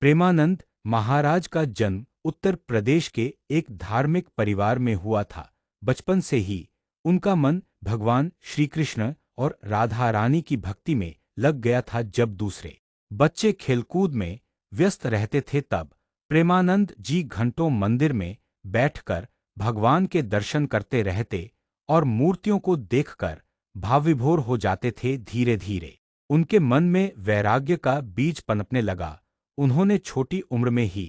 प्रेमानंद महाराज का जन्म उत्तर प्रदेश के एक धार्मिक परिवार में हुआ था। बचपन से ही उनका मन भगवान श्री कृष्ण और राधा रानी की भक्ति में लग गया था। जब दूसरे बच्चे खेलकूद में व्यस्त रहते थे, तब प्रेमानंद जी घंटों मंदिर में बैठकर भगवान के दर्शन करते रहते और मूर्तियों को देखकर भावविभोर हो जाते थे। धीरे धीरे उनके मन में वैराग्य का बीज पनपने लगा। उन्होंने छोटी उम्र में ही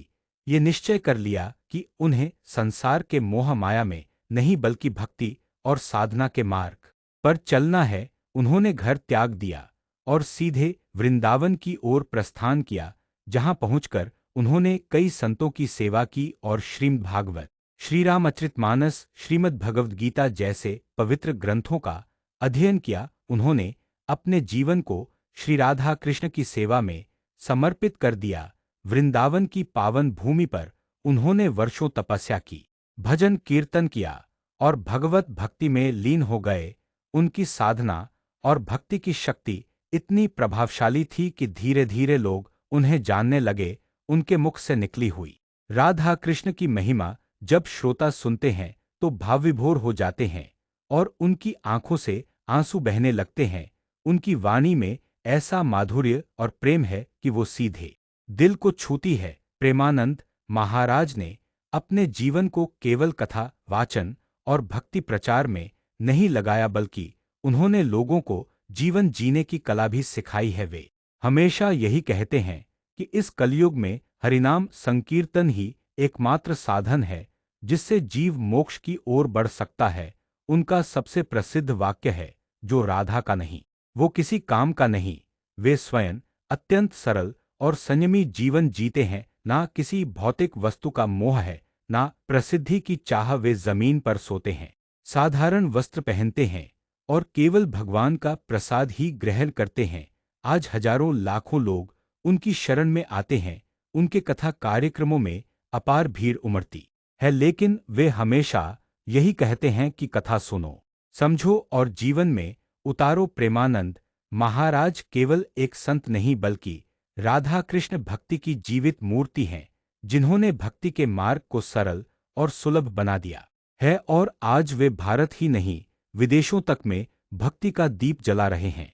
ये निश्चय कर लिया कि उन्हें संसार के मोह माया में नहीं बल्कि भक्ति और साधना के मार्ग पर चलना है। उन्होंने घर त्याग दिया और सीधे वृंदावन की ओर प्रस्थान किया, जहां पहुंचकर उन्होंने कई संतों की सेवा की और श्रीमद् भागवत, श्री रामचरितमानस, श्रीमद् भगवद गीता जैसे पवित्र ग्रंथों का अध्ययन किया। उन्होंने अपने जीवन को श्री राधा कृष्ण की सेवा में समर्पित कर दिया। वृंदावन की पावन भूमि पर उन्होंने वर्षों तपस्या की, भजन कीर्तन किया और भगवत भक्ति में लीन हो गए। उनकी साधना और भक्ति की शक्ति इतनी प्रभावशाली थी कि धीरे धीरे लोग उन्हें जानने लगे। उनके मुख से निकली हुई राधा कृष्ण की महिमा जब श्रोता सुनते हैं तो भावविभोर हो जाते हैं और उनकी आंखों से आंसू बहने लगते हैं। उनकी वाणी में ऐसा माधुर्य और प्रेम है कि वो सीधे दिल को छूती है। प्रेमानंद महाराज ने अपने जीवन को केवल कथा वाचन और भक्ति प्रचार में नहीं लगाया, बल्कि उन्होंने लोगों को जीवन जीने की कला भी सिखाई है। वे हमेशा यही कहते हैं कि इस कलयुग में हरिनाम संकीर्तन ही एकमात्र साधन है जिससे जीव मोक्ष की ओर बढ़ सकता है। उनका सबसे प्रसिद्ध वाक्य है, जो राधा का नहीं वो किसी काम का नहीं। वे स्वयं अत्यंत सरल और संयमी जीवन जीते हैं। ना किसी भौतिक वस्तु का मोह है, ना प्रसिद्धि की चाह। वे जमीन पर सोते हैं, साधारण वस्त्र पहनते हैं और केवल भगवान का प्रसाद ही ग्रहण करते हैं। आज हजारों लाखों लोग उनकी शरण में आते हैं। उनके कथा कार्यक्रमों में अपार भीड़ उमड़ती है, लेकिन वे हमेशा यही कहते हैं कि कथा सुनो, समझो और जीवन में उतारो। प्रेमानंद महाराज केवल एक संत नहीं बल्कि राधा कृष्ण भक्ति की जीवित मूर्ति हैं, जिन्होंने भक्ति के मार्ग को सरल और सुलभ बना दिया है। और आज वे भारत ही नहीं, विदेशों तक में भक्ति का दीप जला रहे हैं।